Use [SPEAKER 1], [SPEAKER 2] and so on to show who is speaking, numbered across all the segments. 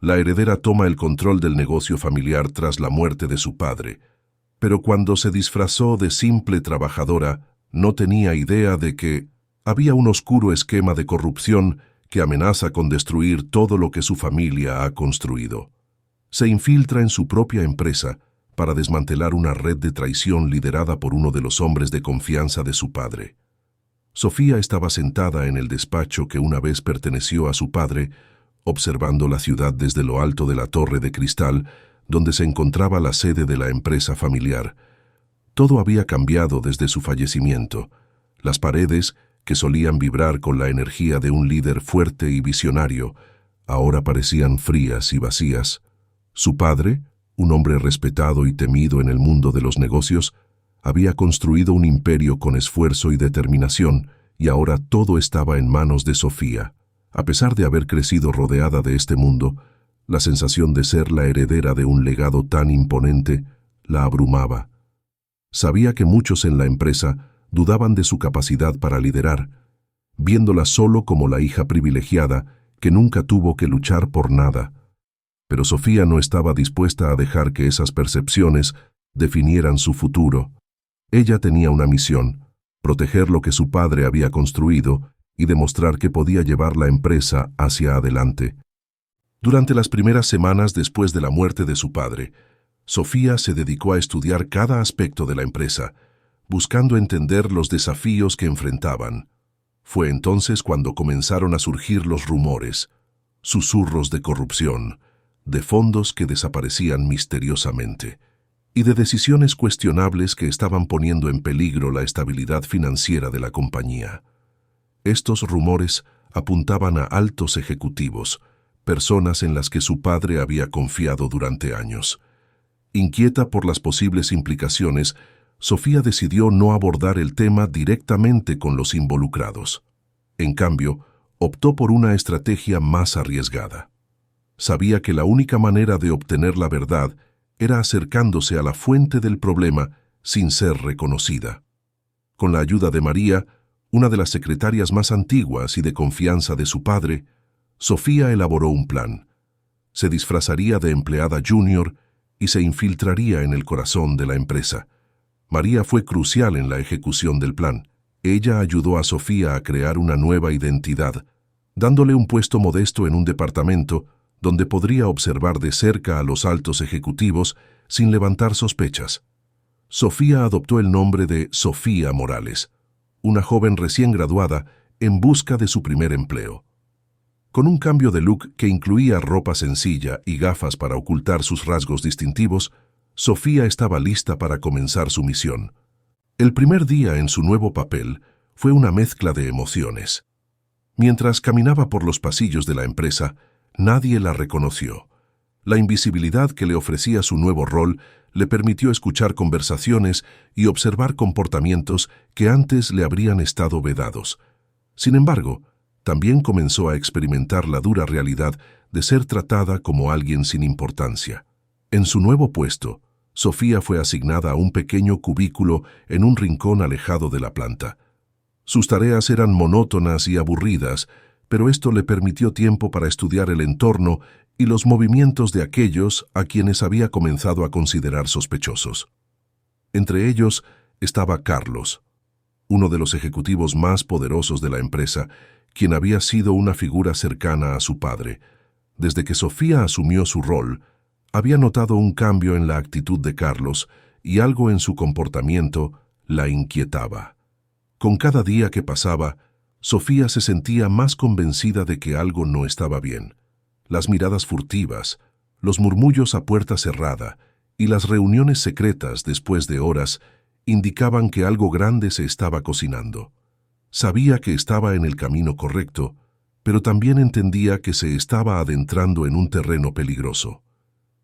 [SPEAKER 1] La heredera toma el control del negocio familiar tras la muerte de su padre, pero cuando se disfrazó de simple trabajadora, no tenía idea de que había un oscuro esquema de corrupción que amenaza con destruir todo lo que su familia ha construido. Se infiltra en su propia empresa para desmantelar una red de traición liderada por uno de los hombres de confianza de su padre. Sofía estaba sentada en el despacho que una vez perteneció a su padre, observando la ciudad desde lo alto de la torre de cristal, donde se encontraba la sede de la empresa familiar. Todo había cambiado desde su fallecimiento. Las paredes, que solían vibrar con la energía de un líder fuerte y visionario, ahora parecían frías y vacías. Su padre, un hombre respetado y temido en el mundo de los negocios, había construido un imperio con esfuerzo y determinación, y ahora todo estaba en manos de Sofía. A pesar de haber crecido rodeada de este mundo, la sensación de ser la heredera de un legado tan imponente la abrumaba. Sabía que muchos en la empresa dudaban de su capacidad para liderar, viéndola solo como la hija privilegiada que nunca tuvo que luchar por nada. Pero Sofía no estaba dispuesta a dejar que esas percepciones definieran su futuro. Ella tenía una misión: proteger lo que su padre había construido y demostrar que podía llevar la empresa hacia adelante. Durante las primeras semanas después de la muerte de su padre, Sofía se dedicó a estudiar cada aspecto de la empresa, buscando entender los desafíos que enfrentaban. Fue entonces cuando comenzaron a surgir los rumores, susurros de corrupción, de fondos que desaparecían misteriosamente, y de decisiones cuestionables que estaban poniendo en peligro la estabilidad financiera de la compañía. Estos rumores apuntaban a altos ejecutivos, personas en las que su padre había confiado durante años. Inquieta por las posibles implicaciones, Sofía decidió no abordar el tema directamente con los involucrados. En cambio, optó por una estrategia más arriesgada. Sabía que la única manera de obtener la verdad era acercándose a la fuente del problema sin ser reconocida. Con la ayuda de María, una de las secretarias más antiguas y de confianza de su padre, Sofía elaboró un plan. Se disfrazaría de empleada junior y se infiltraría en el corazón de la empresa. María fue crucial en la ejecución del plan. Ella ayudó a Sofía a crear una nueva identidad, dándole un puesto modesto en un departamento donde podría observar de cerca a los altos ejecutivos sin levantar sospechas. Sofía adoptó el nombre de Sofía Morales, una joven recién graduada en busca de su primer empleo. Con un cambio de look que incluía ropa sencilla y gafas para ocultar sus rasgos distintivos, Sofía estaba lista para comenzar su misión. El primer día en su nuevo papel fue una mezcla de emociones. Mientras caminaba por los pasillos de la empresa, nadie la reconoció. La invisibilidad que le ofrecía su nuevo rol le permitió escuchar conversaciones y observar comportamientos que antes le habrían estado vedados. Sin embargo, también comenzó a experimentar la dura realidad de ser tratada como alguien sin importancia. En su nuevo puesto, Sofía fue asignada a un pequeño cubículo en un rincón alejado de la planta. Sus tareas eran monótonas y aburridas, pero esto le permitió tiempo para estudiar el entorno y los movimientos de aquellos a quienes había comenzado a considerar sospechosos. Entre ellos estaba Carlos, uno de los ejecutivos más poderosos de la empresa, quien había sido una figura cercana a su padre. Desde que Sofía asumió su rol, había notado un cambio en la actitud de Carlos y algo en su comportamiento la inquietaba. Con cada día que pasaba, Sofía se sentía más convencida de que algo no estaba bien. Las miradas furtivas, los murmullos a puerta cerrada y las reuniones secretas después de horas indicaban que algo grande se estaba cocinando. Sabía que estaba en el camino correcto, pero también entendía que se estaba adentrando en un terreno peligroso.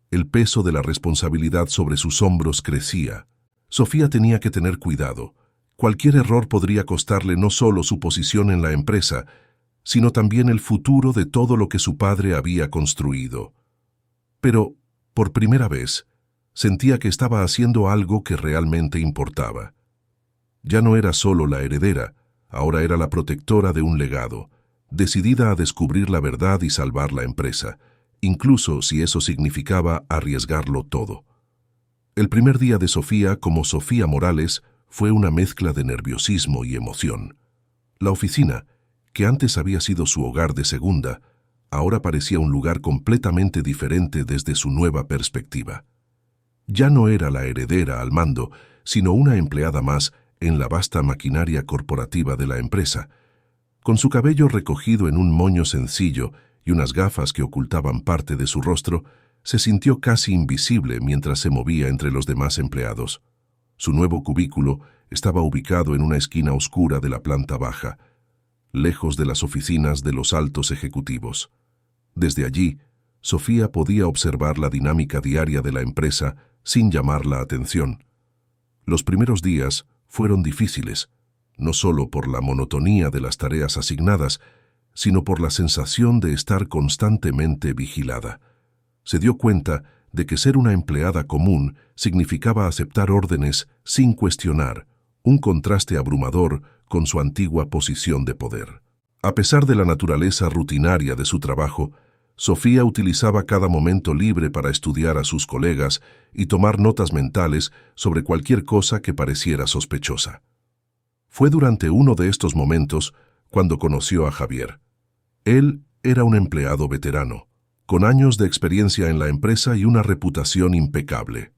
[SPEAKER 1] El peso de la responsabilidad sobre sus hombros crecía. Sofía tenía que tener cuidado. Cualquier error podría costarle no solo su posición en la empresa, sino también el futuro de todo lo que su padre había construido. Pero, por primera vez, sentía que estaba haciendo algo que realmente importaba. Ya no era solo la heredera, ahora era la protectora de un legado, decidida a descubrir la verdad y salvar la empresa. incluso si eso significaba arriesgarlo todo. El primer día de Sofía como Sofía Morales fue una mezcla de nerviosismo y emoción. La oficina, que antes había sido su hogar de segunda, ahora parecía un lugar completamente diferente desde su nueva perspectiva. Ya no era la heredera al mando, sino una empleada más en la vasta maquinaria corporativa de la empresa. Con su cabello recogido en un moño sencillo y unas gafas que ocultaban parte de su rostro, se sintió casi invisible mientras se movía entre los demás empleados. Su nuevo cubículo estaba ubicado en una esquina oscura de la planta baja, lejos de las oficinas de los altos ejecutivos. Desde allí, Sofía podía observar la dinámica diaria de la empresa sin llamar la atención. Los primeros días fueron difíciles, no solo por la monotonía de las tareas asignadas, sino por la sensación de estar constantemente vigilada. Se dio cuenta de que ser una empleada común significaba aceptar órdenes sin cuestionar, un contraste abrumador con su antigua posición de poder. A pesar de la naturaleza rutinaria de su trabajo, Sofía utilizaba cada momento libre para estudiar a sus colegas y tomar notas mentales sobre cualquier cosa que pareciera sospechosa. Fue durante uno de estos momentos cuando conoció a Javier. Él era un empleado veterano, con años de experiencia en la empresa y una reputación impecable.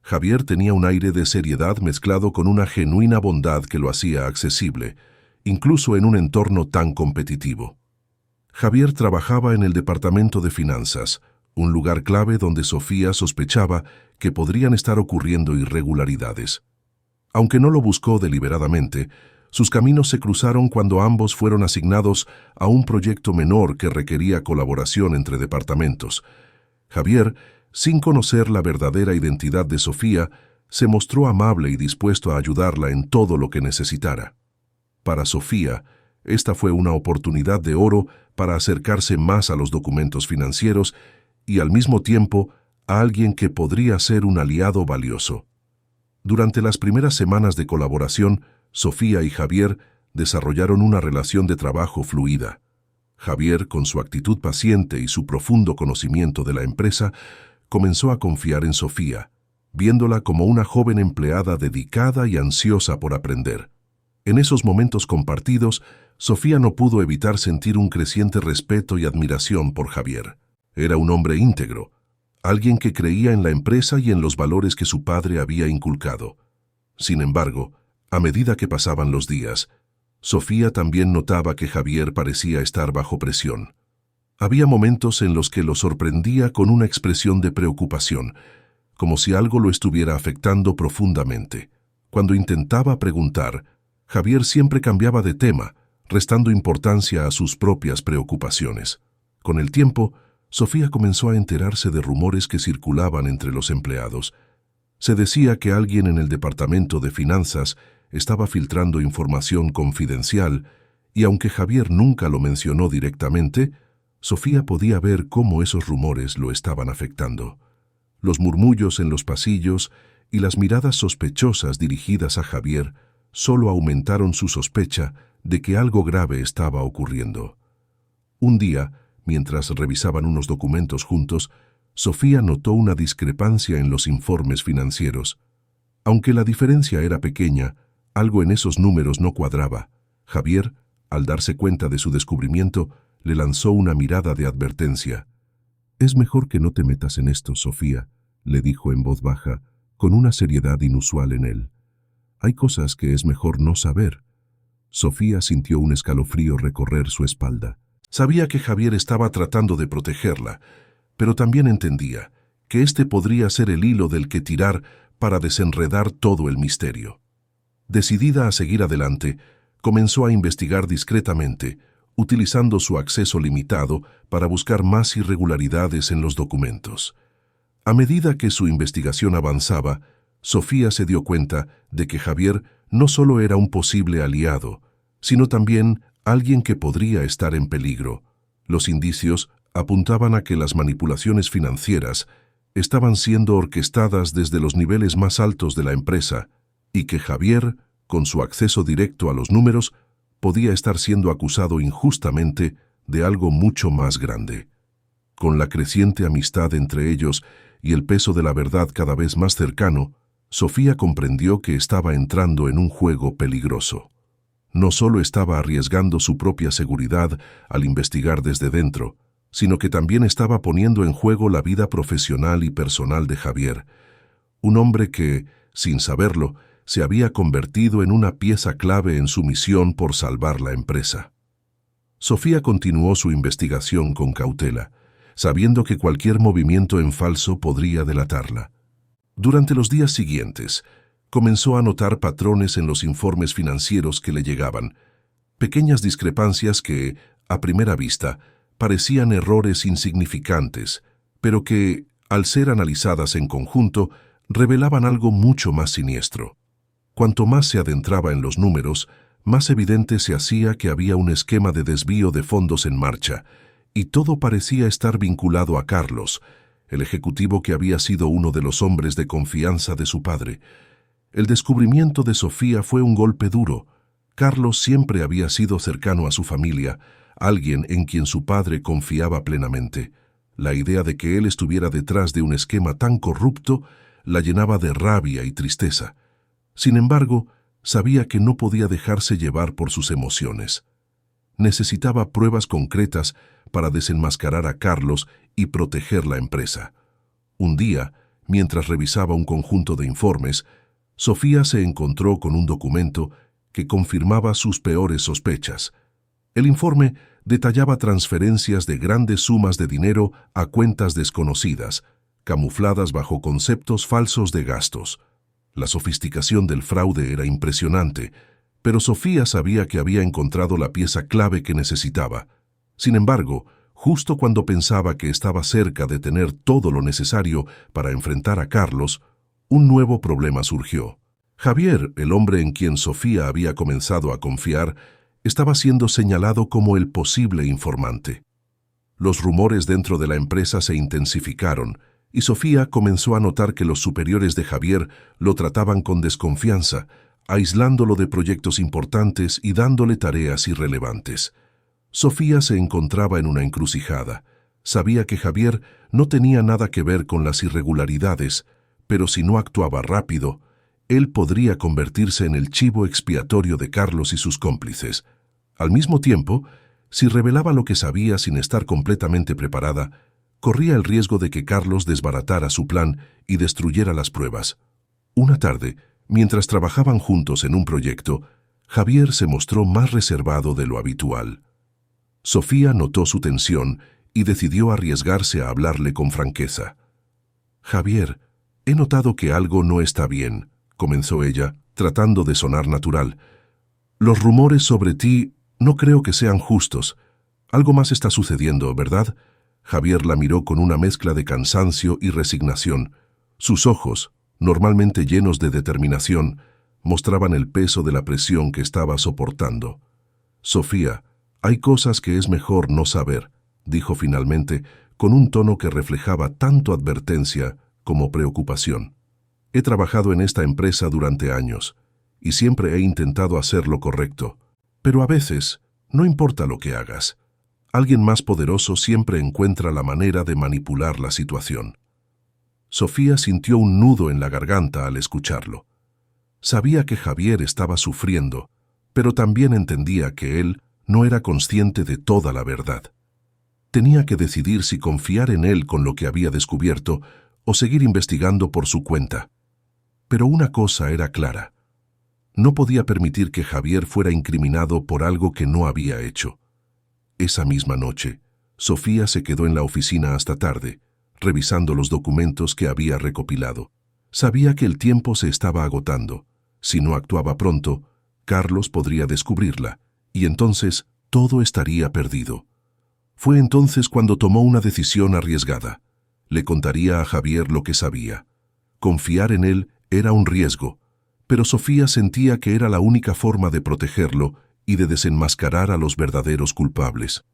[SPEAKER 1] Javier tenía un aire de seriedad mezclado con una genuina bondad que lo hacía accesible, incluso en un entorno tan competitivo. Javier trabajaba en el departamento de finanzas, un lugar clave donde Sofía sospechaba que podrían estar ocurriendo irregularidades. Aunque no lo buscó deliberadamente, sus caminos se cruzaron cuando ambos fueron asignados a un proyecto menor que requería colaboración entre departamentos. Javier, sin conocer la verdadera identidad de Sofía, se mostró amable y dispuesto a ayudarla en todo lo que necesitara. Para Sofía, esta fue una oportunidad de oro para acercarse más a los documentos financieros y al mismo tiempo a alguien que podría ser un aliado valioso. Durante las primeras semanas de colaboración, Sofía y Javier desarrollaron una relación de trabajo fluida. Javier, con su actitud paciente y su profundo conocimiento de la empresa, comenzó a confiar en Sofía, viéndola como una joven empleada dedicada y ansiosa por aprender. En esos momentos compartidos, Sofía no pudo evitar sentir un creciente respeto y admiración por Javier. Era un hombre íntegro, alguien que creía en la empresa y en los valores que su padre había inculcado. Sin embargo, a medida que pasaban los días, Sofía también notaba que Javier parecía estar bajo presión. Había momentos en los que lo sorprendía con una expresión de preocupación, como si algo lo estuviera afectando profundamente. Cuando intentaba preguntar, Javier siempre cambiaba de tema, restando importancia a sus propias preocupaciones. Con el tiempo, Sofía comenzó a enterarse de rumores que circulaban entre los empleados. Se decía que alguien en el departamento de finanzas estaba filtrando información confidencial, y aunque Javier nunca lo mencionó directamente, Sofía podía ver cómo esos rumores lo estaban afectando. Los murmullos en los pasillos y las miradas sospechosas dirigidas a Javier solo aumentaron su sospecha de que algo grave estaba ocurriendo. Un día, mientras revisaban unos documentos juntos, Sofía notó una discrepancia en los informes financieros. Aunque la diferencia era pequeña, algo en esos números no cuadraba. Javier, al darse cuenta de su descubrimiento, le lanzó una mirada de advertencia. «Es mejor que no te metas en esto, Sofía», le dijo en voz baja, con una seriedad inusual en él. «Hay cosas que es mejor no saber». Sofía sintió un escalofrío recorrer su espalda. Sabía que Javier estaba tratando de protegerla, pero también entendía que este podría ser el hilo del que tirar para desenredar todo el misterio. Decidida a seguir adelante, comenzó a investigar discretamente, utilizando su acceso limitado para buscar más irregularidades en los documentos. A medida que su investigación avanzaba, Sofía se dio cuenta de que Javier no solo era un posible aliado, sino también alguien que podría estar en peligro. Los indicios apuntaban a que las manipulaciones financieras estaban siendo orquestadas desde los niveles más altos de la empresa y que Javier, con su acceso directo a los números, podía estar siendo acusado injustamente de algo mucho más grande. Con la creciente amistad entre ellos y el peso de la verdad cada vez más cercano, Sofía comprendió que estaba entrando en un juego peligroso. No solo estaba arriesgando su propia seguridad al investigar desde dentro, sino que también estaba poniendo en juego la vida profesional y personal de Javier, un hombre que, sin saberlo, se había convertido en una pieza clave en su misión por salvar la empresa. Sofía continuó su investigación con cautela, sabiendo que cualquier movimiento en falso podría delatarla. Durante los días siguientes, comenzó a notar patrones en los informes financieros que le llegaban, pequeñas discrepancias que, a primera vista, parecían errores insignificantes, pero que, al ser analizadas en conjunto, revelaban algo mucho más siniestro. Cuanto más se adentraba en los números, más evidente se hacía que había un esquema de desvío de fondos en marcha, y todo parecía estar vinculado a Carlos, el ejecutivo que había sido uno de los hombres de confianza de su padre. El descubrimiento de Sofía fue un golpe duro. Carlos siempre había sido cercano a su familia, alguien en quien su padre confiaba plenamente. La idea de que él estuviera detrás de un esquema tan corrupto la llenaba de rabia y tristeza. Sin embargo, sabía que no podía dejarse llevar por sus emociones. Necesitaba pruebas concretas para desenmascarar a Carlos y proteger la empresa. Un día, mientras revisaba un conjunto de informes, Sofía se encontró con un documento que confirmaba sus peores sospechas. El informe detallaba transferencias de grandes sumas de dinero a cuentas desconocidas, camufladas bajo conceptos falsos de gastos. La sofisticación del fraude era impresionante, pero Sofía sabía que había encontrado la pieza clave que necesitaba. Sin embargo, justo cuando pensaba que estaba cerca de tener todo lo necesario para enfrentar a Carlos, un nuevo problema surgió. Javier, el hombre en quien Sofía había comenzado a confiar, estaba siendo señalado como el posible informante. Los rumores dentro de la empresa se intensificaron, y Sofía comenzó a notar que los superiores de Javier lo trataban con desconfianza, aislándolo de proyectos importantes y dándole tareas irrelevantes. Sofía se encontraba en una encrucijada. Sabía que Javier no tenía nada que ver con las irregularidades, pero si no actuaba rápido, él podría convertirse en el chivo expiatorio de Carlos y sus cómplices. Al mismo tiempo, si revelaba lo que sabía sin estar completamente preparada, corría el riesgo de que Carlos desbaratara su plan y destruyera las pruebas. Una tarde, mientras trabajaban juntos en un proyecto, Javier se mostró más reservado de lo habitual. Sofía notó su tensión y decidió arriesgarse a hablarle con franqueza. «Javier, he notado que algo no está bien», comenzó ella, tratando de sonar natural. «Los rumores sobre ti no creo que sean justos. Algo más está sucediendo, ¿verdad?». Javier la miró con una mezcla de cansancio y resignación. Sus ojos, normalmente llenos de determinación, mostraban el peso de la presión que estaba soportando. «Sofía, hay cosas que es mejor no saber», dijo finalmente, con un tono que reflejaba tanto advertencia como preocupación. «He trabajado en esta empresa durante años, y siempre he intentado hacer lo correcto. Pero a veces, no importa lo que hagas, alguien más poderoso siempre encuentra la manera de manipular la situación». Sofía sintió un nudo en la garganta al escucharlo. Sabía que Javier estaba sufriendo, pero también entendía que él no era consciente de toda la verdad. Tenía que decidir si confiar en él con lo que había descubierto o seguir investigando por su cuenta. Pero una cosa era clara. No podía permitir que Javier fuera incriminado por algo que no había hecho. Esa misma noche, Sofía se quedó en la oficina hasta tarde, revisando los documentos que había recopilado. Sabía que el tiempo se estaba agotando. Si no actuaba pronto, Carlos podría descubrirla, y entonces todo estaría perdido. Fue entonces cuando tomó una decisión arriesgada. Le contaría a Javier lo que sabía. Confiar en él era un riesgo, pero Sofía sentía que era la única forma de protegerlo y de desenmascarar a los verdaderos culpables.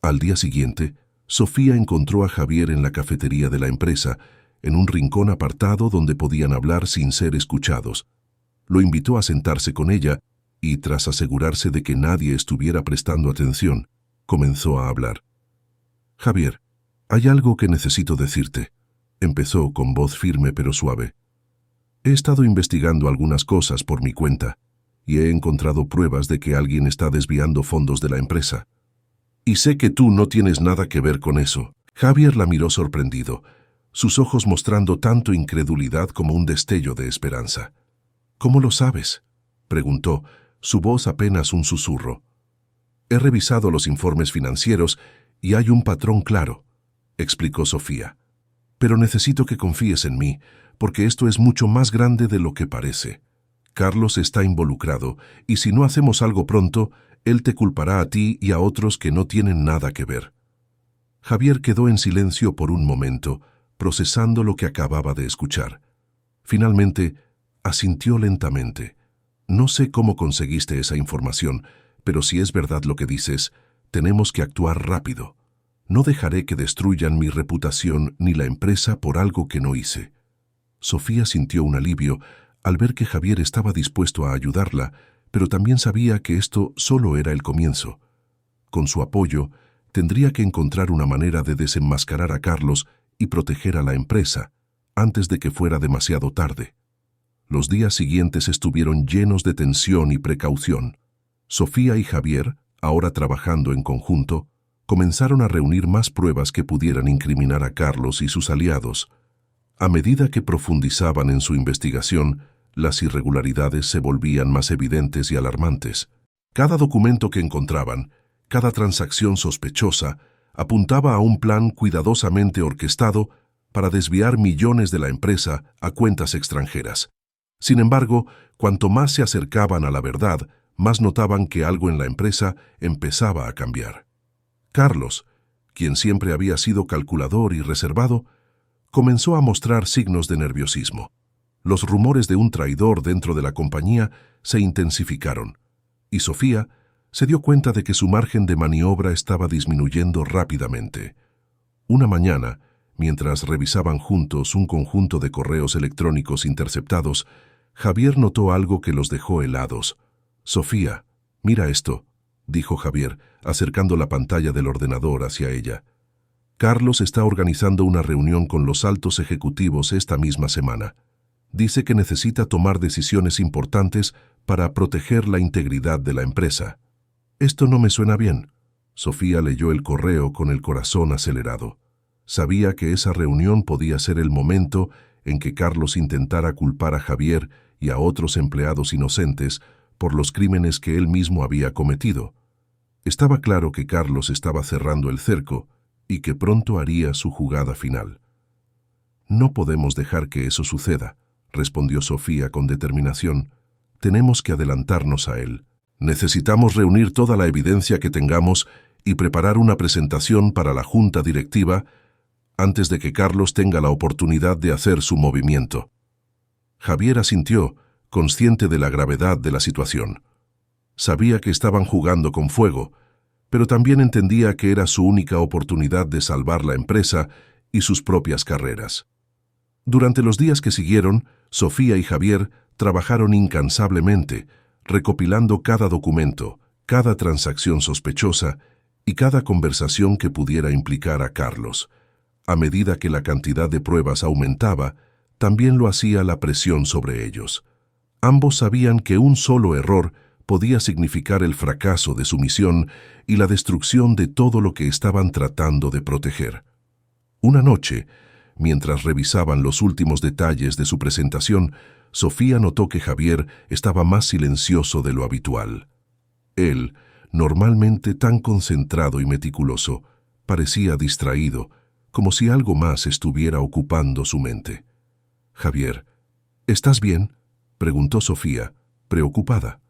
[SPEAKER 1] Al día siguiente, Sofía encontró a Javier en la cafetería de la empresa, en un rincón apartado donde podían hablar sin ser escuchados. Lo invitó a sentarse con ella y, tras asegurarse de que nadie estuviera prestando atención, comenzó a hablar. «Javier, Hay algo que necesito decirte, empezó con voz firme pero suave. He estado investigando algunas cosas por mi cuenta y he encontrado pruebas de que alguien está desviando fondos de la empresa. Y sé que tú no tienes nada que ver con eso. Javier la miró sorprendido, sus ojos mostrando tanto incredulidad como un destello de esperanza. ¿Cómo lo sabes?, preguntó, su voz apenas un susurro. He revisado los informes financieros y hay un patrón claro, explicó Sofía. Pero necesito que confíes en mí, porque esto es mucho más grande de lo que parece. Carlos está involucrado, y si no hacemos algo pronto, él te culpará a ti y a otros que no tienen nada que ver. Javier quedó en silencio por un momento, procesando lo que acababa de escuchar. Finalmente, asintió lentamente. No sé cómo conseguiste esa información, pero si es verdad lo que dices, tenemos que actuar rápido. No dejaré que destruyan mi reputación ni la empresa por algo que no hice. Sofía sintió un alivio al ver que Javier estaba dispuesto a ayudarla, pero también sabía que esto solo era el comienzo. Con su apoyo, tendría que encontrar una manera de desenmascarar a Carlos y proteger a la empresa, antes de que fuera demasiado tarde. Los días siguientes estuvieron llenos de tensión y precaución. Sofía y Javier, ahora trabajando en conjunto, comenzaron a reunir más pruebas que pudieran incriminar a Carlos y sus aliados. A medida que profundizaban en su investigación, las irregularidades se volvían más evidentes y alarmantes. Cada documento que encontraban, cada transacción sospechosa, apuntaba a un plan cuidadosamente orquestado para desviar millones de la empresa a cuentas extranjeras. Sin embargo, cuanto más se acercaban a la verdad, más notaban que algo en la empresa empezaba a cambiar. Carlos, quien siempre había sido calculador y reservado, comenzó a mostrar signos de nerviosismo. Los rumores de un traidor dentro de la compañía se intensificaron, y Sofía se dio cuenta de que su margen de maniobra estaba disminuyendo rápidamente. Una mañana, mientras revisaban juntos un conjunto de correos electrónicos interceptados, Javier notó algo que los dejó helados. «Sofía, mira esto», dijo Javier, acercando la pantalla del ordenador hacia ella. «Carlos está organizando una reunión con los altos ejecutivos esta misma semana. Dice que necesita tomar decisiones importantes para proteger la integridad de la empresa». «Esto no me suena bien». Sofía leyó el correo con el corazón acelerado. Sabía que esa reunión podía ser el momento en que Carlos intentara culpar a Javier y a otros empleados inocentes por los crímenes que él mismo había cometido. Estaba claro que Carlos estaba cerrando el cerco y que pronto haría su jugada final. «No podemos dejar que eso suceda», respondió Sofía con determinación. «Tenemos que adelantarnos a él. Necesitamos reunir toda la evidencia que tengamos y preparar una presentación para la junta directiva antes de que Carlos tenga la oportunidad de hacer su movimiento». Javier asintió, consciente de la gravedad de la situación. Sabía que estaban jugando con fuego, pero también entendía que era su única oportunidad de salvar la empresa y sus propias carreras. Durante los días que siguieron, Sofía y Javier trabajaron incansablemente, recopilando cada documento, cada transacción sospechosa y cada conversación que pudiera implicar a Carlos. A medida que la cantidad de pruebas aumentaba, también lo hacía la presión sobre ellos. Ambos sabían que un solo error podía significar el fracaso de su misión y la destrucción de todo lo que estaban tratando de proteger. Una noche, mientras revisaban los últimos detalles de su presentación, Sofía notó que Javier estaba más silencioso de lo habitual. Él, normalmente tan concentrado y meticuloso, parecía distraído, como si algo más estuviera ocupando su mente. «Javier, ¿estás bien?», preguntó Sofía, preocupada.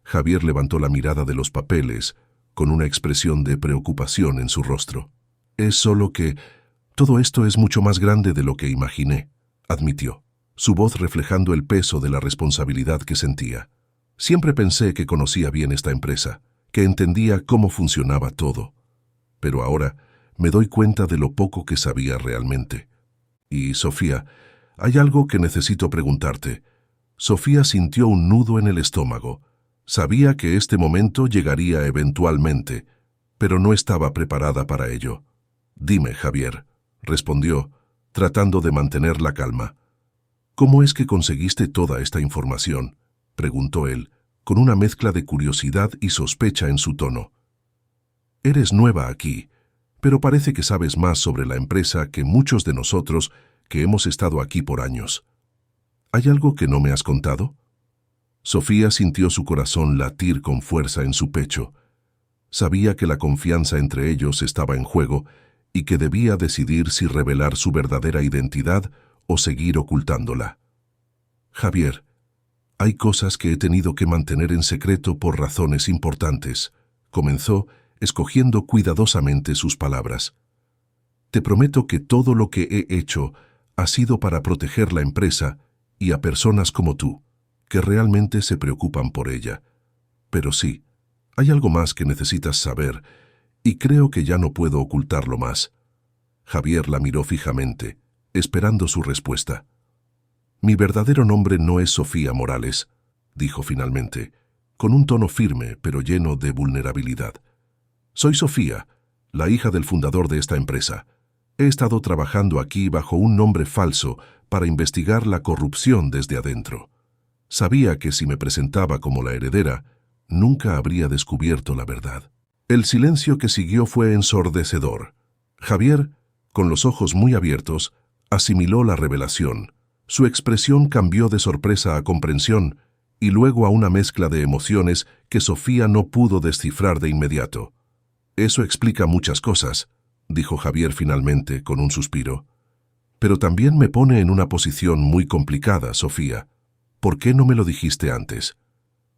[SPEAKER 1] Javier levantó la mirada de los papeles, con una expresión de preocupación en su rostro. «Es solo que todo esto es mucho más grande de lo que imaginé», admitió, su voz reflejando el peso de la responsabilidad que sentía. «Siempre pensé que conocía bien esta empresa, que entendía cómo funcionaba todo. Pero ahora me doy cuenta de lo poco que sabía realmente. Y, Sofía, hay algo que necesito preguntarte». Sofía sintió un nudo en el estómago. Sabía que este momento llegaría eventualmente, pero no estaba preparada para ello. Dime, Javier, respondió, tratando de mantener la calma. ¿Cómo es que conseguiste toda esta información?, preguntó él, con una mezcla de curiosidad y sospecha en su tono. Eres nueva aquí, pero parece que sabes más sobre la empresa que muchos de nosotros que hemos estado aquí por años. ¿Hay algo que no me has contado? Sofía sintió su corazón latir con fuerza en su pecho. Sabía que la confianza entre ellos estaba en juego y que debía decidir si revelar su verdadera identidad o seguir ocultándola. Javier, hay cosas que he tenido que mantener en secreto por razones importantes, comenzó, escogiendo cuidadosamente sus palabras. Te prometo que todo lo que he hecho ha sido para proteger la empresa y a personas como tú, que realmente se preocupan por ella. Pero sí, hay algo más que necesitas saber, y creo que ya no puedo ocultarlo más. Javier la miró fijamente, esperando su respuesta. Mi verdadero nombre no es Sofía Morales, dijo finalmente, con un tono firme pero lleno de vulnerabilidad. Soy Sofía, la hija del fundador de esta empresa. He estado trabajando aquí bajo un nombre falso para investigar la corrupción desde adentro. Sabía que si me presentaba como la heredera, nunca habría descubierto la verdad. El silencio que siguió fue ensordecedor. Javier, con los ojos muy abiertos, asimiló la revelación. Su expresión cambió de sorpresa a comprensión y luego a una mezcla de emociones que Sofía no pudo descifrar de inmediato. Eso explica muchas cosas, dijo Javier finalmente con un suspiro. Pero también me pone en una posición muy complicada, Sofía. ¿Por qué no me lo dijiste antes?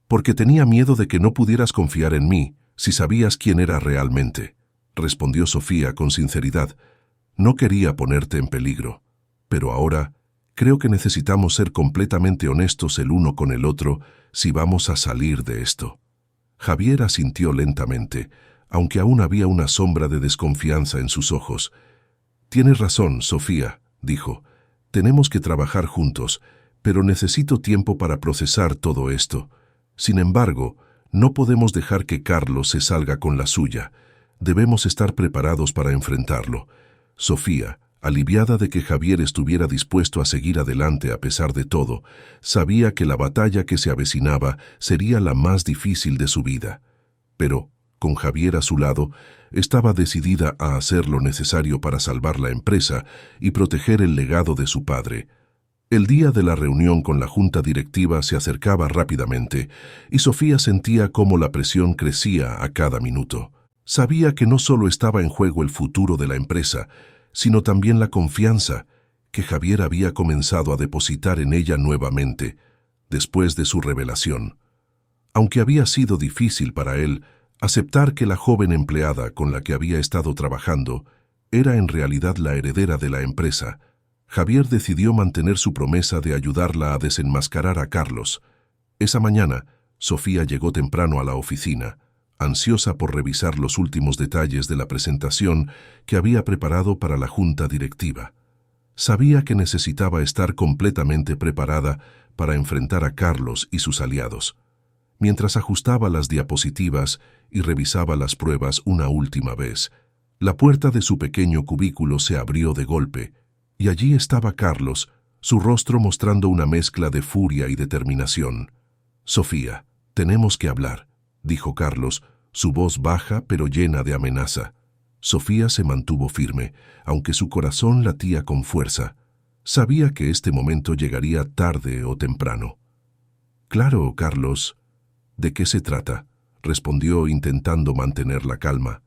[SPEAKER 1] Porque tenía miedo de que no pudieras confiar en mí si sabías quién era realmente, respondió Sofía con sinceridad. No quería ponerte en peligro, pero ahora creo que necesitamos ser completamente honestos el uno con el otro si vamos a salir de esto. Javier asintió lentamente, aunque aún había una sombra de desconfianza en sus ojos. Tienes razón, Sofía, dijo. Tenemos que trabajar juntos, pero necesito tiempo para procesar todo esto. Sin embargo, no podemos dejar que Carlos se salga con la suya. Debemos estar preparados para enfrentarlo. Sofía, aliviada de que Javier estuviera dispuesto a seguir adelante a pesar de todo, sabía que la batalla que se avecinaba sería la más difícil de su vida. Pero, con Javier a su lado, estaba decidida a hacer lo necesario para salvar la empresa y proteger el legado de su padre. El día de la reunión con la junta directiva se acercaba rápidamente y Sofía sentía cómo la presión crecía a cada minuto. Sabía que no solo estaba en juego el futuro de la empresa, sino también la confianza que Javier había comenzado a depositar en ella nuevamente, después de su revelación. Aunque había sido difícil para él aceptar que la joven empleada con la que había estado trabajando era en realidad la heredera de la empresa, Javier decidió mantener su promesa de ayudarla a desenmascarar a Carlos. Esa mañana, Sofía llegó temprano a la oficina, ansiosa por revisar los últimos detalles de la presentación que había preparado para la junta directiva. Sabía que necesitaba estar completamente preparada para enfrentar a Carlos y sus aliados. Mientras ajustaba las diapositivas y revisaba las pruebas una última vez, la puerta de su pequeño cubículo se abrió de golpe, y allí estaba Carlos, su rostro mostrando una mezcla de furia y determinación. «Sofía, tenemos que hablar», dijo Carlos, su voz baja pero llena de amenaza. Sofía se mantuvo firme, aunque su corazón latía con fuerza. Sabía que este momento llegaría tarde o temprano. «Claro, Carlos. ¿De qué se trata?», respondió intentando mantener la calma.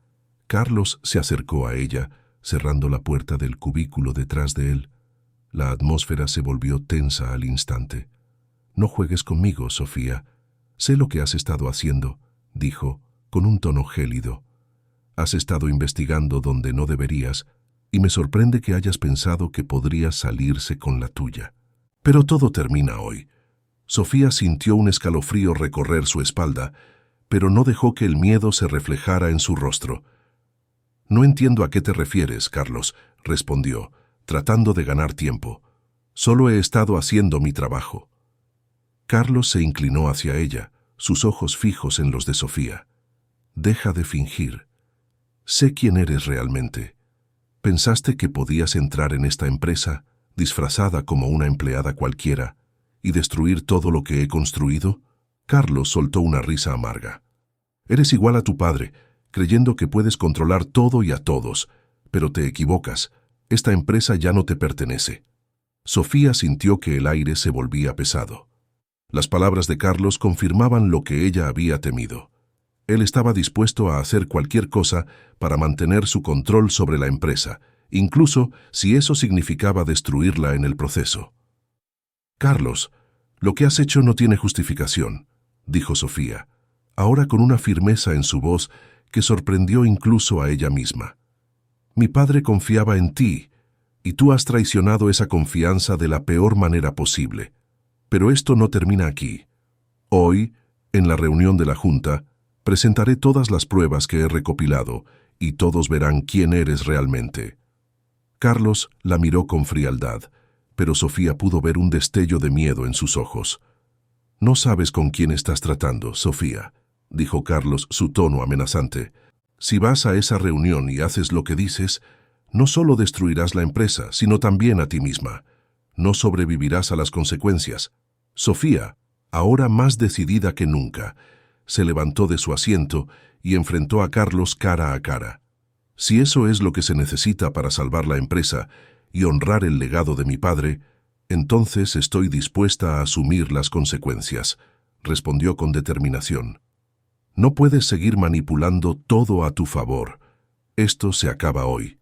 [SPEAKER 1] Carlos se acercó a ella, cerrando la puerta del cubículo detrás de él. La atmósfera se volvió tensa al instante. «No juegues conmigo, Sofía. Sé lo que has estado haciendo», dijo, con un tono gélido. «Has estado investigando donde no deberías, y me sorprende que hayas pensado que podría salirse con la tuya. Pero todo termina hoy». Sofía sintió un escalofrío recorrer su espalda, pero no dejó que el miedo se reflejara en su rostro. «No entiendo a qué te refieres, Carlos», respondió, tratando de ganar tiempo. «Solo he estado haciendo mi trabajo». Carlos se inclinó hacia ella, sus ojos fijos en los de Sofía. «Deja de fingir. Sé quién eres realmente. ¿Pensaste que podías entrar en esta empresa, disfrazada como una empleada cualquiera, y destruir todo lo que he construido? Carlos soltó una risa amarga. Eres igual a tu padre, creyendo que puedes controlar todo y a todos, pero te equivocas. Esta empresa ya no te pertenece. Sofía sintió que el aire se volvía pesado. Las palabras de Carlos confirmaban lo que ella había temido. Él estaba dispuesto a hacer cualquier cosa para mantener su control sobre la empresa, incluso si eso significaba destruirla en el proceso. «Carlos, lo que has hecho no tiene justificación», dijo Sofía, ahora con una firmeza en su voz que sorprendió incluso a ella misma. «Mi padre confiaba en ti, y tú has traicionado esa confianza de la peor manera posible. Pero esto no termina aquí. Hoy, en la reunión de la Junta, presentaré todas las pruebas que he recopilado, y todos verán quién eres realmente». Carlos la miró con frialdad, pero Sofía pudo ver un destello de miedo en sus ojos. «No sabes con quién estás tratando, Sofía», dijo Carlos, su tono amenazante. «Si vas a esa reunión y haces lo que dices, no solo destruirás la empresa, sino también a ti misma. No sobrevivirás a las consecuencias». Sofía, ahora más decidida que nunca, se levantó de su asiento y enfrentó a Carlos cara a cara. «Si eso es lo que se necesita para salvar la empresa y honrar el legado de mi padre, entonces estoy dispuesta a asumir las consecuencias», respondió con determinación. «No puedes seguir manipulando todo a tu favor. Esto se acaba hoy».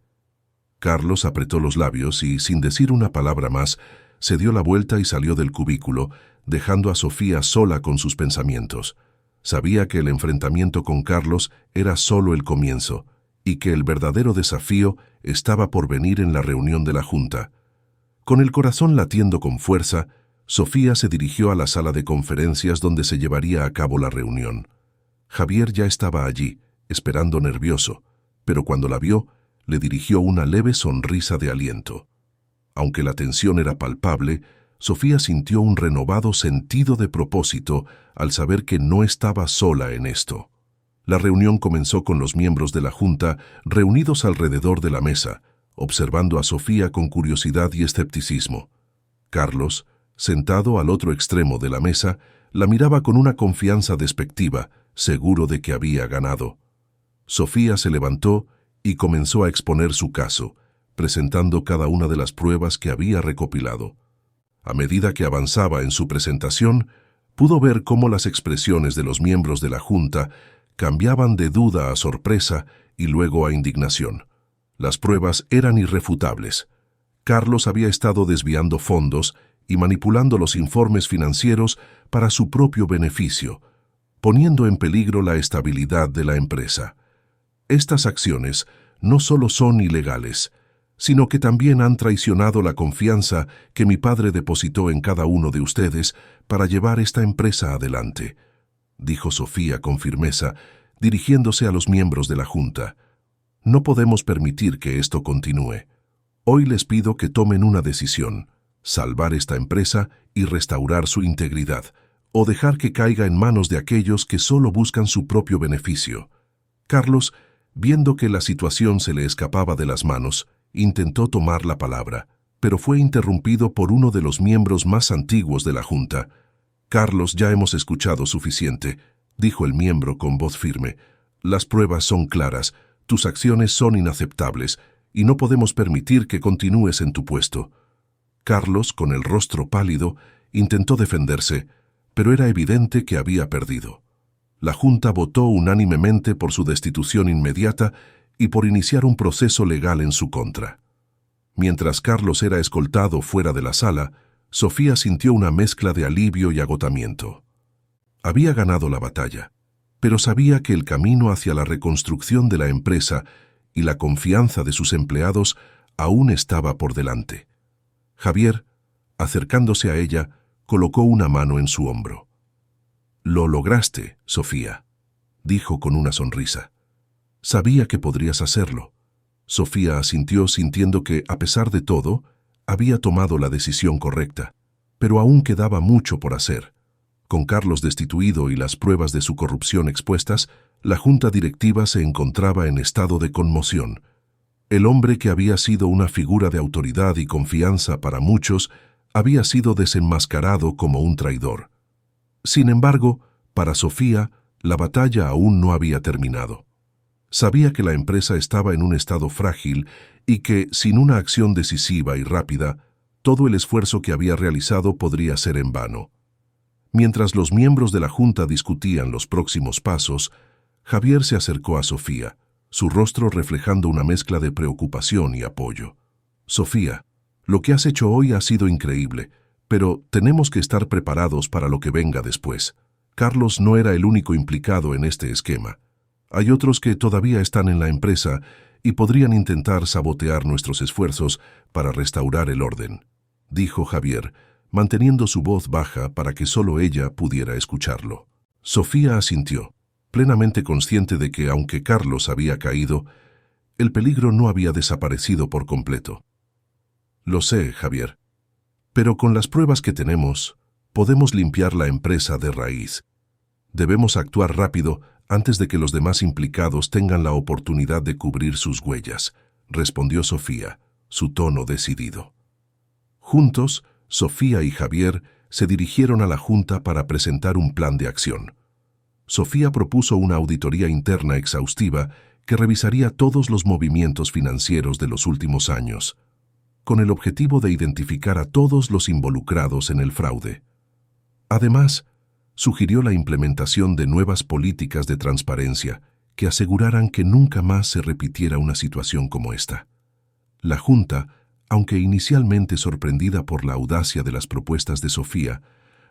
[SPEAKER 1] Carlos apretó los labios y, sin decir una palabra más, se dio la vuelta y salió del cubículo, dejando a Sofía sola con sus pensamientos. Sabía que el enfrentamiento con Carlos era solo el comienzo, y que el verdadero desafío estaba por venir en la reunión de la Junta. Con el corazón latiendo con fuerza, Sofía se dirigió a la sala de conferencias donde se llevaría a cabo la reunión. Javier ya estaba allí, esperando nervioso, pero cuando la vio, le dirigió una leve sonrisa de aliento. Aunque la tensión era palpable, Sofía sintió un renovado sentido de propósito al saber que no estaba sola en esto. La reunión comenzó con los miembros de la Junta reunidos alrededor de la mesa, observando a Sofía con curiosidad y escepticismo. Carlos, sentado al otro extremo de la mesa, la miraba con una confianza despectiva, seguro de que había ganado. Sofía se levantó y comenzó a exponer su caso, presentando cada una de las pruebas que había recopilado. A medida que avanzaba en su presentación, pudo ver cómo las expresiones de los miembros de la Junta cambiaban de duda a sorpresa y luego a indignación. Las pruebas eran irrefutables. Carlos había estado desviando fondos y manipulando los informes financieros para su propio beneficio, poniendo en peligro la estabilidad de la empresa. Estas acciones no solo son ilegales, sino que también han traicionado la confianza que mi padre depositó en cada uno de ustedes para llevar esta empresa adelante», dijo Sofía con firmeza, dirigiéndose a los miembros de la Junta. «No podemos permitir que esto continúe. Hoy les pido que tomen una decisión: salvar esta empresa y restaurar su integridad, o dejar que caiga en manos de aquellos que solo buscan su propio beneficio». Carlos, viendo que la situación se le escapaba de las manos, intentó tomar la palabra, pero fue interrumpido por uno de los miembros más antiguos de la Junta. «Carlos, ya hemos escuchado suficiente», dijo el miembro con voz firme. «Las pruebas son claras, tus acciones son inaceptables, y no podemos permitir que continúes en tu puesto». Carlos, con el rostro pálido, intentó defenderse, pero era evidente que había perdido. La Junta votó unánimemente por su destitución inmediata y por iniciar un proceso legal en su contra. Mientras Carlos era escoltado fuera de la sala, Sofía sintió una mezcla de alivio y agotamiento. Había ganado la batalla, pero sabía que el camino hacia la reconstrucción de la empresa y la confianza de sus empleados aún estaba por delante. Javier, acercándose a ella, colocó una mano en su hombro. «Lo lograste, Sofía», dijo con una sonrisa. «Sabía que podrías hacerlo». Sofía asintió, sintiendo que, a pesar de todo, había tomado la decisión correcta, pero aún quedaba mucho por hacer. Con Carlos destituido y las pruebas de su corrupción expuestas, la junta directiva se encontraba en estado de conmoción. El hombre que había sido una figura de autoridad y confianza para muchos había sido desenmascarado como un traidor. Sin embargo, para Sofía, la batalla aún no había terminado. Sabía que la empresa estaba en un estado frágil y que, sin una acción decisiva y rápida, todo el esfuerzo que había realizado podría ser en vano. Mientras los miembros de la junta discutían los próximos pasos, Javier se acercó a Sofía, su rostro reflejando una mezcla de preocupación y apoyo. «Sofía, lo que has hecho hoy ha sido increíble, pero tenemos que estar preparados para lo que venga después. Carlos no era el único implicado en este esquema. Hay otros que todavía están en la empresa y podrían intentar sabotear nuestros esfuerzos para restaurar el orden», dijo Javier, manteniendo su voz baja para que solo ella pudiera escucharlo. Sofía asintió, plenamente consciente de que, aunque Carlos había caído, el peligro no había desaparecido por completo. «Lo sé, Javier, pero con las pruebas que tenemos, podemos limpiar la empresa de raíz. Debemos actuar rápido antes de que los demás implicados tengan la oportunidad de cubrir sus huellas», respondió Sofía, su tono decidido. Juntos, Sofía y Javier se dirigieron a la junta para presentar un plan de acción. Sofía propuso una auditoría interna exhaustiva que revisaría todos los movimientos financieros de los últimos años, con el objetivo de identificar a todos los involucrados en el fraude. Además, sugirió la implementación de nuevas políticas de transparencia que aseguraran que nunca más se repitiera una situación como esta. La Junta, aunque inicialmente sorprendida por la audacia de las propuestas de Sofía,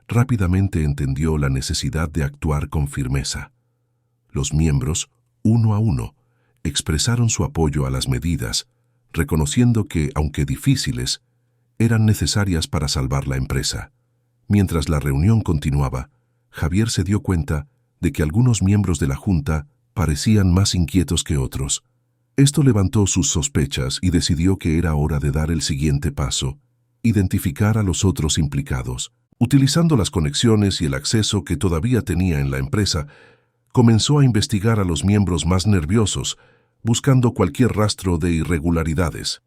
[SPEAKER 1] rápidamente entendió la necesidad de actuar con firmeza. Los miembros, uno a uno, expresaron su apoyo a las medidas, reconociendo que, aunque difíciles, eran necesarias para salvar la empresa. Mientras la reunión continuaba, Javier se dio cuenta de que algunos miembros de la Junta parecían más inquietos que otros. Esto levantó sus sospechas y decidió que era hora de dar el siguiente paso: identificar a los otros implicados. Utilizando las conexiones y el acceso que todavía tenía en la empresa, comenzó a investigar a los miembros más nerviosos, buscando cualquier rastro de irregularidades.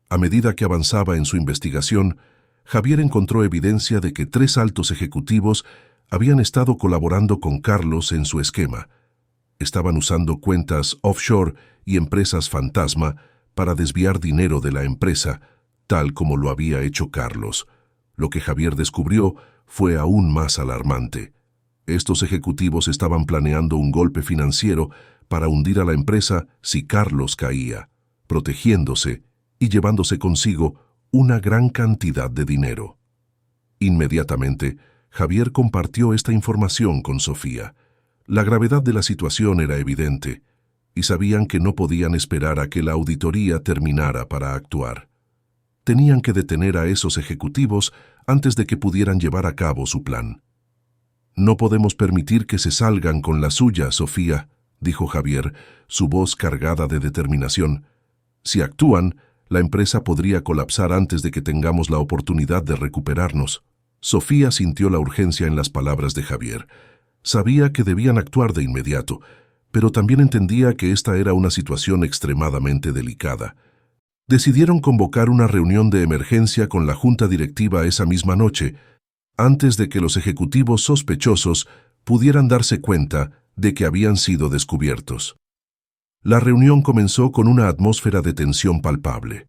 [SPEAKER 1] A medida que avanzaba en su investigación, Javier encontró evidencia de que 3 altos ejecutivos habían estado colaborando con Carlos en su esquema. Estaban usando cuentas offshore y empresas fantasma para desviar dinero de la empresa, tal como lo había hecho Carlos. Lo que Javier descubrió fue aún más alarmante. Estos ejecutivos estaban planeando un golpe financiero para hundir a la empresa si Carlos caía, protegiéndose y llevándose consigo una gran cantidad de dinero. Inmediatamente, Javier compartió esta información con Sofía. La gravedad de la situación era evidente, y sabían que no podían esperar a que la auditoría terminara para actuar. Tenían que detener a esos ejecutivos antes de que pudieran llevar a cabo su plan. «No podemos permitir que se salgan con la suya, Sofía», dijo Javier, su voz cargada de determinación. «Si actúan, la empresa podría colapsar antes de que tengamos la oportunidad de recuperarnos». Sofía sintió la urgencia en las palabras de Javier. Sabía que debían actuar de inmediato, pero también entendía que esta era una situación extremadamente delicada. Decidieron convocar una reunión de emergencia con la junta directiva esa misma noche, antes de que los ejecutivos sospechosos pudieran darse cuenta de que habían sido descubiertos. La reunión comenzó con una atmósfera de tensión palpable.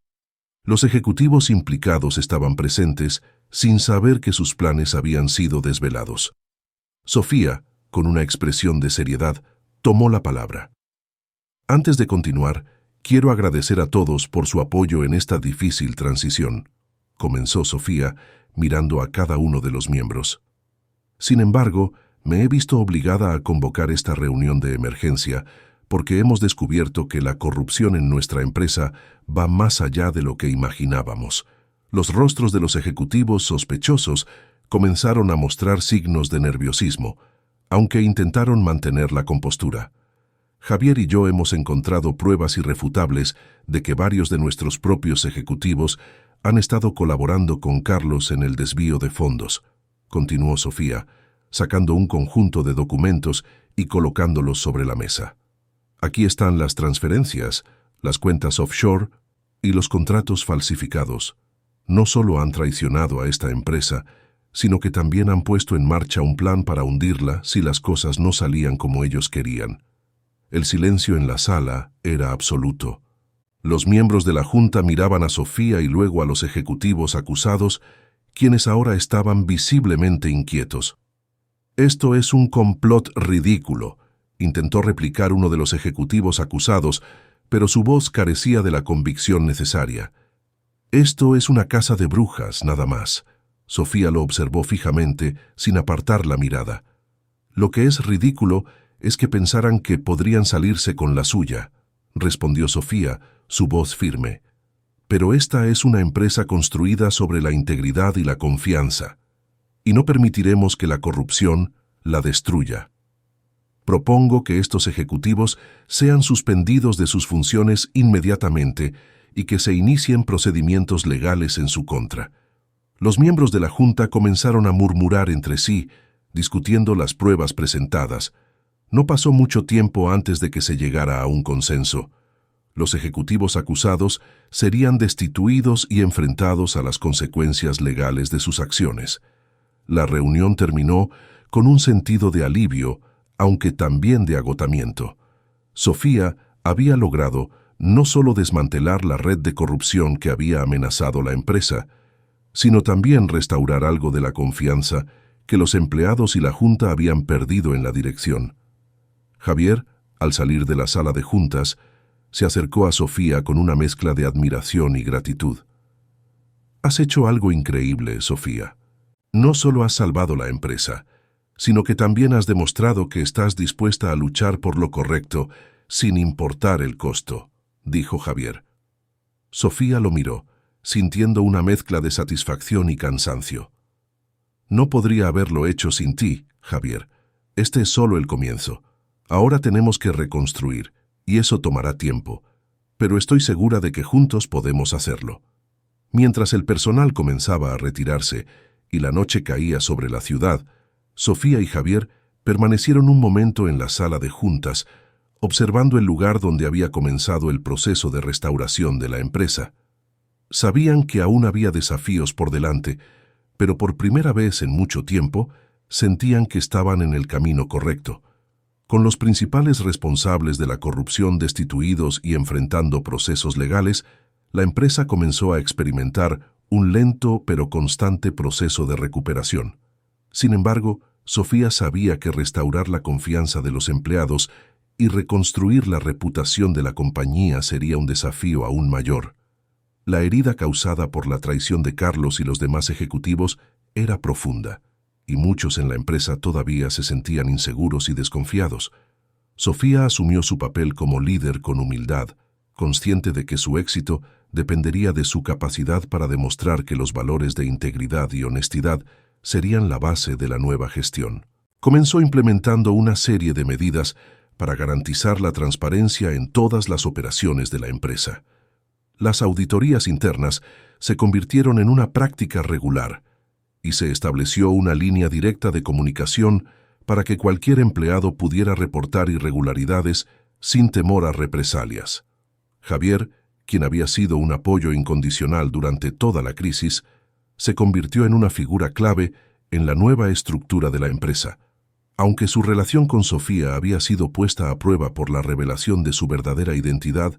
[SPEAKER 1] Los ejecutivos implicados estaban presentes sin saber que sus planes habían sido desvelados. Sofía, con una expresión de seriedad, tomó la palabra. «Antes de continuar, quiero agradecer a todos por su apoyo en esta difícil transición», comenzó Sofía, mirando a cada uno de los miembros. «Sin embargo, me he visto obligada a convocar esta reunión de emergencia porque hemos descubierto que la corrupción en nuestra empresa va más allá de lo que imaginábamos. Los rostros de los ejecutivos sospechosos comenzaron a mostrar signos de nerviosismo, aunque intentaron mantener la compostura. Javier y yo hemos encontrado pruebas irrefutables de que varios de nuestros propios ejecutivos han estado colaborando con Carlos en el desvío de fondos», continuó Sofía, sacando un conjunto de documentos y colocándolos sobre la mesa. «Aquí están las transferencias, las cuentas offshore y los contratos falsificados no solo han traicionado a esta empresa, sino que también han puesto en marcha un plan para hundirla si las cosas no salían como ellos querían. El silencio en la sala era absoluto. Los miembros de la junta miraban a Sofía y luego a los ejecutivos acusados, quienes ahora estaban visiblemente inquietos. «Esto es un complot ridículo», intentó replicar uno de los ejecutivos acusados, pero su voz carecía de la convicción necesaria. «Esto es una casa de brujas, nada más». Sofía lo observó fijamente, sin apartar la mirada. «Lo que es ridículo es que pensaran que podrían salirse con la suya», respondió Sofía, su voz firme. «Pero esta es una empresa construida sobre la integridad y la confianza, y no permitiremos que la corrupción la destruya. Propongo que estos ejecutivos sean suspendidos de sus funciones inmediatamente y que se inicien procedimientos legales en su contra». Los miembros de la Junta comenzaron a murmurar entre sí, discutiendo las pruebas presentadas. No pasó mucho tiempo antes de que se llegara a un consenso. Los ejecutivos acusados serían destituidos y enfrentados a las consecuencias legales de sus acciones. La reunión terminó con un sentido de alivio, aunque también de agotamiento. Sofía había logrado no solo desmantelar la red de corrupción que había amenazado la empresa, sino también restaurar algo de la confianza que los empleados y la Junta habían perdido en la dirección. Javier, al salir de la sala de juntas, se acercó a Sofía con una mezcla de admiración y gratitud. «Has hecho algo increíble, Sofía. No solo has salvado la empresa, sino que también has demostrado que estás dispuesta a luchar por lo correcto, sin importar el costo», dijo Javier. Sofía lo miró, sintiendo una mezcla de satisfacción y cansancio. «No podría haberlo hecho sin ti, Javier. Este es solo el comienzo. Ahora tenemos que reconstruir, y eso tomará tiempo, pero estoy segura de que juntos podemos hacerlo». Mientras el personal comenzaba a retirarse y la noche caía sobre la ciudad, Sofía y Javier permanecieron un momento en la sala de juntas, observando el lugar donde había comenzado el proceso de restauración de la empresa. Sabían que aún había desafíos por delante, pero por primera vez en mucho tiempo sentían que estaban en el camino correcto. Con los principales responsables de la corrupción destituidos y enfrentando procesos legales, la empresa comenzó a experimentar un lento pero constante proceso de recuperación. Sin embargo, Sofía sabía que restaurar la confianza de los empleados y reconstruir la reputación de la compañía sería un desafío aún mayor. La herida causada por la traición de Carlos y los demás ejecutivos era profunda, y muchos en la empresa todavía se sentían inseguros y desconfiados. Sofía asumió su papel como líder con humildad, consciente de que su éxito dependería de su capacidad para demostrar que los valores de integridad y honestidad serían la base de la nueva gestión. Comenzó implementando una serie de medidas para garantizar la transparencia en todas las operaciones de la empresa. Las auditorías internas se convirtieron en una práctica regular y se estableció una línea directa de comunicación para que cualquier empleado pudiera reportar irregularidades sin temor a represalias. Javier, quien había sido un apoyo incondicional durante toda la crisis, se convirtió en una figura clave en la nueva estructura de la empresa. Aunque su relación con Sofía había sido puesta a prueba por la revelación de su verdadera identidad,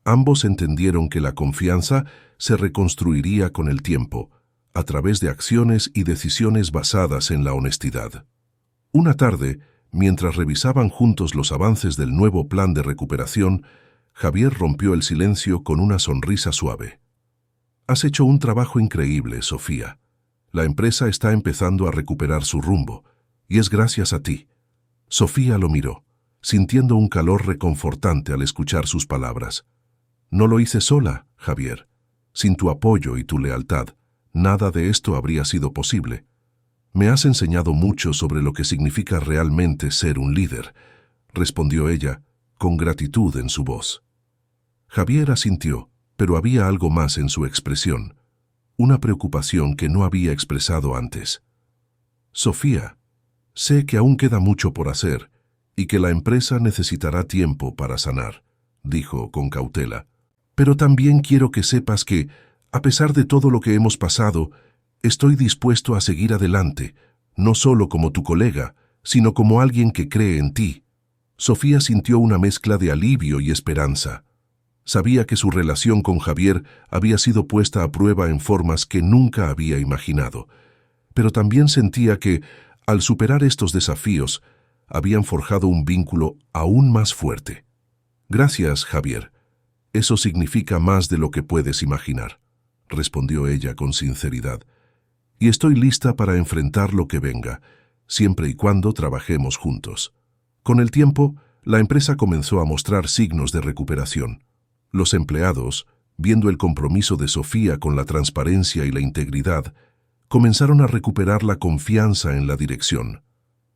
[SPEAKER 1] ambos entendieron que la confianza se reconstruiría con el tiempo, a través de acciones y decisiones basadas en la honestidad. Una tarde, mientras revisaban juntos los avances del nuevo plan de recuperación, Javier rompió el silencio con una sonrisa suave. «Has hecho un trabajo increíble, Sofía. La empresa está empezando a recuperar su rumbo, y es gracias a ti». Sofía lo miró, sintiendo un calor reconfortante al escuchar sus palabras. «No lo hice sola, Javier. Sin tu apoyo y tu lealtad, nada de esto habría sido posible. Me has enseñado mucho sobre lo que significa realmente ser un líder», respondió ella, con gratitud en su voz. Javier asintió, pero había algo más en su expresión, una preocupación que no había expresado antes. «Sofía, sé que aún queda mucho por hacer y que la empresa necesitará tiempo para sanar», dijo con cautela. Pero también quiero que sepas que, a pesar de todo lo que hemos pasado, estoy dispuesto a seguir adelante, no solo como tu colega, sino como alguien que cree en ti. Sofía sintió una mezcla de alivio y esperanza. Sabía que su relación con Javier había sido puesta a prueba en formas que nunca había imaginado, pero también sentía que, al superar estos desafíos, habían forjado un vínculo aún más fuerte. Gracias, Javier. Eso significa más de lo que puedes imaginar, respondió ella con sinceridad. Y estoy lista para enfrentar lo que venga, siempre y cuando trabajemos juntos. Con el tiempo, la empresa comenzó a mostrar signos de recuperación. Los empleados, viendo el compromiso de Sofía con la transparencia y la integridad, comenzaron a recuperar la confianza en la dirección.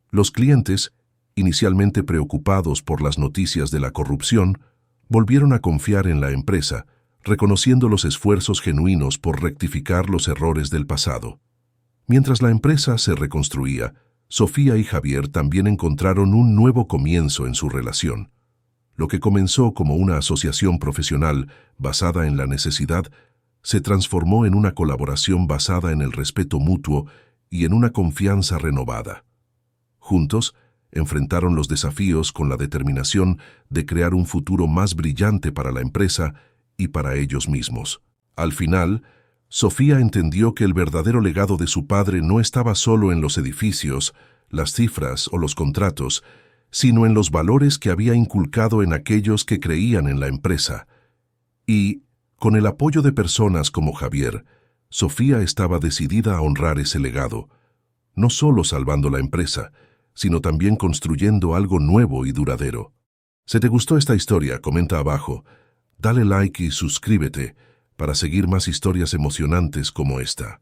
[SPEAKER 1] Los clientes, inicialmente preocupados por las noticias de la corrupción, volvieron a confiar en la empresa, reconociendo los esfuerzos genuinos por rectificar los errores del pasado. Mientras la empresa se reconstruía, Sofía y Javier también encontraron un nuevo comienzo en su relación. Lo que comenzó como una asociación profesional basada en la necesidad, se transformó en una colaboración basada en el respeto mutuo y en una confianza renovada. Juntos, enfrentaron los desafíos con la determinación de crear un futuro más brillante para la empresa y para ellos mismos. Al final, Sofía entendió que el verdadero legado de su padre no estaba solo en los edificios, las cifras o los contratos, sino en los valores que había inculcado en aquellos que creían en la empresa. Y, con el apoyo de personas como Javier, Sofía estaba decidida a honrar ese legado, no solo salvando la empresa, sino también construyendo algo nuevo y duradero. Si te gustó esta historia, comenta abajo, dale like y suscríbete para seguir más historias emocionantes como esta.